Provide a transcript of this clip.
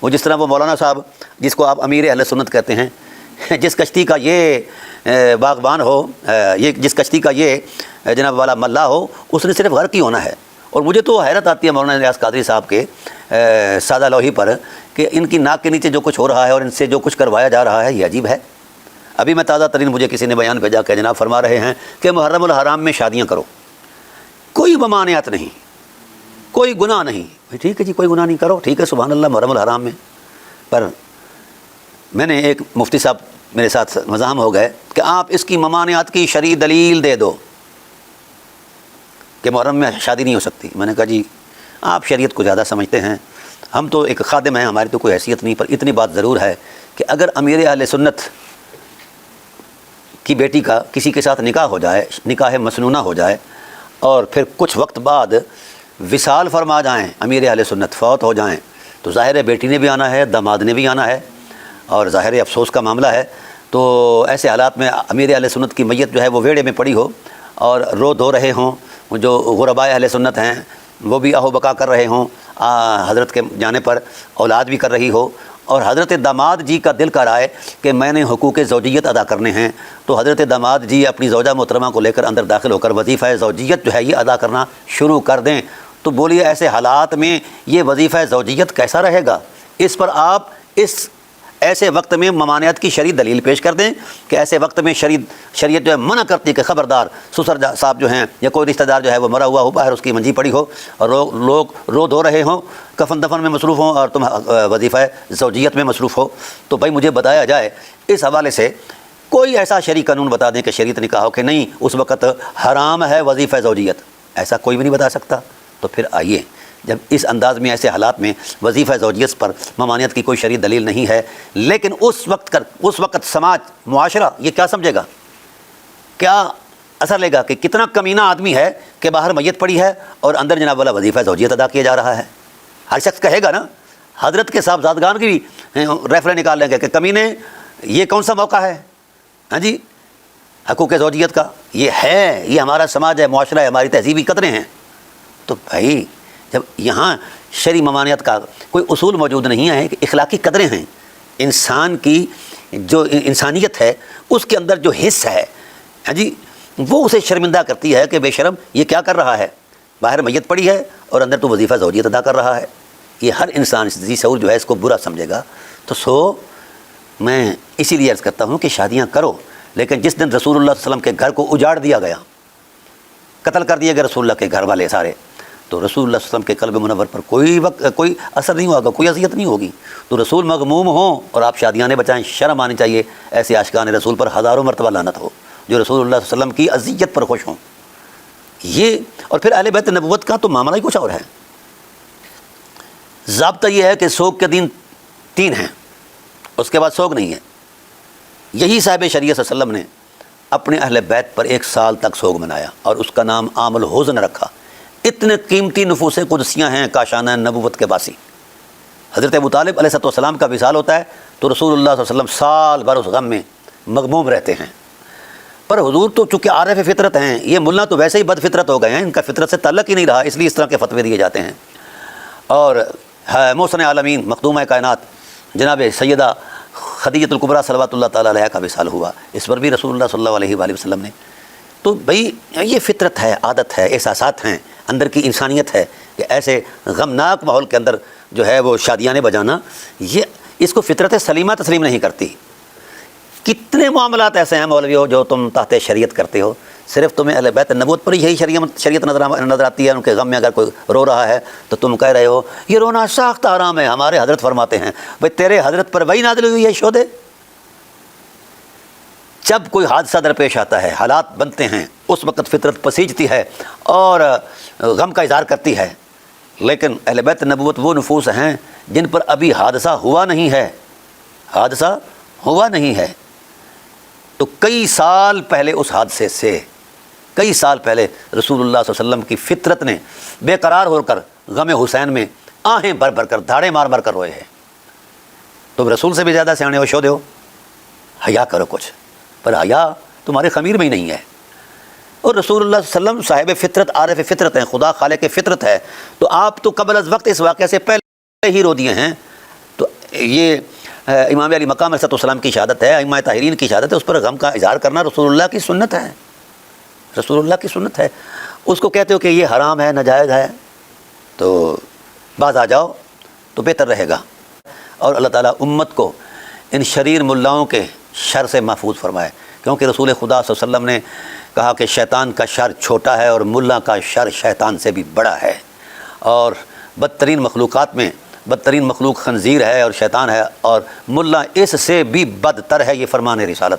وہ جس طرح وہ مولانا صاحب جس کو آپ امیر اہل سنت کہتے ہیں، جس کشتی کا یہ باغبان ہو، یہ جس کشتی کا یہ جناب والا ملا ہو، اس نے صرف غرق ہی ہونا ہے۔ اور مجھے تو حیرت آتی ہے مولانا الیاس قادری صاحب کے سادہ لوحی پر کہ ان کی ناک کے نیچے جو کچھ ہو رہا ہے اور ان سے جو کچھ کروایا جا رہا ہے یہ عجیب ہے۔ ابھی میں تازہ ترین مجھے کسی نے بیان بھیجا کہ جناب فرما رہے ہیں کہ محرم الحرام میں شادیاں کرو، کوئی ممانعت نہیں، کوئی گناہ نہیں۔ ٹھیک ہے جی، کوئی گناہ نہیں، کرو، ٹھیک ہے، سبحان اللہ، محرم الحرام میں۔ پر میں نے ایک مفتی صاحب میرے ساتھ مزاحم ہو گئے کہ آپ اس کی ممانعت کی شرعی دلیل دے دو کہ محرم میں شادی نہیں ہو سکتی۔ میں نے کہا جی آپ شریعت کو زیادہ سمجھتے ہیں، ہم تو ایک خادم ہیں، ہماری تو کوئی حیثیت نہیں، پر اتنی بات ضرور ہے کہ اگر امیر اہل سنت کی بیٹی کا کسی کے ساتھ نکاح ہو جائے، نکاح مسنونہ ہو جائے، اور پھر کچھ وقت بعد وصال فرما جائیں، امیر اہل سنت فوت ہو جائیں، تو ظاہر ہے بیٹی نے بھی آنا ہے، داماد نے بھی آنا ہے، اور ظاہر ہے افسوس کا معاملہ ہے۔ تو ایسے حالات میں امیر اہل سنت کی میت جو ہے وہ ویڑے میں پڑی ہو اور رو دھو رہے ہوں، جو غرباء اہل سنت ہیں وہ بھی اہو بقا کر رہے ہوں حضرت کے جانے پر، اولاد بھی کر رہی ہو، اور حضرت داماد جی کا دل کر آئے کہ میں نے حقوق زوجیت ادا کرنے ہیں، تو حضرت داماد جی اپنی زوجہ محترمہ کو لے کر اندر داخل ہو کر وظیفہ زوجیت جو ہے یہ ادا کرنا شروع کر دیں۔ تو بولیے ایسے حالات میں یہ وظیفہ زوجیت کیسا رہے گا؟ اس پر آپ اس ایسے وقت میں ممانعت کی شرعی دلیل پیش کر دیں کہ ایسے وقت میں شریعت جو ہے منع کرتی ہے کہ خبردار سسر صاحب جو ہیں یا کوئی رشتہ دار جو ہے وہ مرا ہوا ہو، باہر اس کی منجی پڑی ہو اور لوگ رو دھو رہے ہوں، کفن دفن میں مصروف ہوں، اور تم وظیفہ زوجیت میں مصروف ہو۔ تو بھائی مجھے بتایا جائے اس حوالے سے کوئی ایسا شرعی قانون بتا دیں کہ شریعت نے کہا ہو کہ نہیں اس وقت حرام ہے وظیفہ زوجیت، ایسا کوئی بھی نہیں بتا سکتا۔ تو پھر آئیے، جب اس انداز میں ایسے حالات میں وظیفہ زوجیت پر ممانعت کی کوئی شرعی دلیل نہیں ہے، لیکن اس وقت سماج، معاشرہ یہ کیا سمجھے گا، کیا اثر لے گا کہ کتنا کمینہ آدمی ہے کہ باہر میت پڑی ہے اور اندر جناب والا وظیفہ زوجیت ادا کیا جا رہا ہے۔ ہر شخص کہے گا نا، حضرت کے صاحبزادگان کی بھی ریفرے نکال لیں گے کہ کمینے یہ کون سا موقع ہے، ہاں جی، حقوق زوجیت کا، یہ ہے، یہ ہمارا سماج ہے، معاشرہ ہے، ہماری تہذیبی قدریں ہیں۔ تو بھائی جب یہاں شرعی ممانعت کا کوئی اصول موجود نہیں ہے کہ اخلاقی قدریں ہیں، انسان کی جو انسانیت ہے اس کے اندر جو حص ہے، ہاں جی، وہ اسے شرمندہ کرتی ہے کہ بے شرم یہ کیا کر رہا ہے، باہر میت پڑی ہے اور اندر تو وظیفہ زوجیت ادا کر رہا ہے۔ یہ ہر انسان ذی شعور جو ہے اس کو برا سمجھے گا۔ تو میں اسی لیے عرض کرتا ہوں کہ شادیاں کرو، لیکن جس دن رسول اللہ صلی اللہ علیہ وسلم کے گھر کو اجاڑ دیا گیا، قتل کر دیے گئے رسول اللہ کے گھر والے سارے، تو رسول اللہ صلی اللہ علیہ وسلم کے قلب منور پر کوئی اثر نہیں ہوگا، کوئی اذیت نہیں ہوگی۔ تو رسول مغموم ہوں اور آپ شادیاں بچائیں، شرم آنی چاہیے ایسے عاشقان رسول پر ہزاروں مرتبہ لعنت ہو جو رسول اللہ صلی اللہ علیہ وسلم کی اذیت پر خوش ہوں۔ یہ اور پھر اہل بیت نبوت کا تو معاملہ ہی کچھ اور ہے۔ ضابطہ یہ ہے کہ سوگ کے دن 3 ہیں، اس کے بعد سوگ نہیں ہے۔ یہی صاحب شریعت صلی اللہ علیہ وسلم نے اپنے اہل بیت پر 1 سال تک سوگ منایا اور اس کا نام عام الحزن رکھا۔ اتنے قیمتی نفوس قدسیاں ہیں کاشانہ نبوت کے باسی۔ حضرت ابو طالب علیہ السلام کا وصال ہوتا ہے تو رسول اللہ صلی اللہ علیہ وسلم سال بھر اس غم میں مغموم رہتے ہیں۔ پر حضور تو چونکہ عارف فطرت ہیں، یہ ملا تو ویسے ہی بد فطرت ہو گئے ہیں، ان کا فطرت سے تعلق ہی نہیں رہا، اس لیے اس طرح کے فتوے دیے جاتے ہیں۔ اور محسن عالمین مخدومہ کائنات جناب سیدہ خدیجۃ الکبریٰ صلوات اللہ تعالیٰ علیہ کا وصال ہوا، اس پر بھی رسول اللہ صلی اللہ علیہ وآلہ وسلم نے۔ تو بھئی یہ فطرت ہے، عادت ہے، احساسات ہیں، اندر کی انسانیت ہے کہ ایسے غمناک ماحول کے اندر جو ہے وہ شادیاں بجانا، یہ اس کو فطرت سلیمہ تسلیم نہیں کرتی۔ کتنے معاملات ایسے ہیں مولوی ہو جو تم تحت شریعت کرتے ہو، صرف تمہیں اہل بیت نبوت پر یہی شریعت نظر آتی ہے، ان کے غم میں اگر کوئی رو رہا ہے تو تم کہہ رہے ہو یہ رونا ساختہ آرام ہے۔ ہمارے حضرت فرماتے ہیں بھئی تیرے حضرت پر وہی نازل ہوئی ہے شودے۔ جب کوئی حادثہ درپیش آتا ہے، حالات بنتے ہیں، اس وقت فطرت پسیجتی ہے اور غم کا اظہار کرتی ہے، لیکن اہل بیت نبوت وہ نفوس ہیں جن پر ابھی حادثہ ہوا نہیں ہے، حادثہ ہوا نہیں ہے۔ تو کئی سال پہلے اس حادثے سے، کئی سال پہلے رسول اللہ صلی اللہ علیہ وسلم کی فطرت نے بے قرار ہو کر غم حسین میں آہیں بھر بھر کر، دھاڑے مار مار کر روئے ہیں۔ تم رسول سے بھی زیادہ سیانے ہو، شودے ہو، حیا کرو کچھ، پر حیا تمہارے خمیر میں ہی نہیں ہے۔ اور رسول اللہ صلی اللہ علیہ وسلم صاحب فطرت، عارف فطرت ہیں، خدا خالق فطرت ہے، تو آپ تو قبل از وقت اس واقعے سے پہلے ہی رو دیے ہیں تو یہ امام علی مقام علیہ السلام کی شہادت ہے، ائمہ طاہرین کی شہادت ہے، اس پر غم کا اظہار کرنا رسول اللہ کی سنت ہے، رسول اللہ کی سنت ہے۔ اس کو کہتے ہو کہ یہ حرام ہے، ناجائز ہے، تو باز آ جاؤ تو بہتر رہے گا۔ اور اللہ تعالیٰ امت کو ان شریر ملاؤں کے شر سے محفوظ فرمائے، کیونکہ رسول خدا صلی اللہ علیہ وسلم نے کہا کہ شیطان کا شر چھوٹا ہے اور ملا کا شر شیطان سے بھی بڑا ہے، اور بدترین مخلوقات میں بدترین مخلوق خنزیر ہے اور شیطان ہے، اور ملا اس سے بھی بدتر ہے، یہ فرمان رسالت۔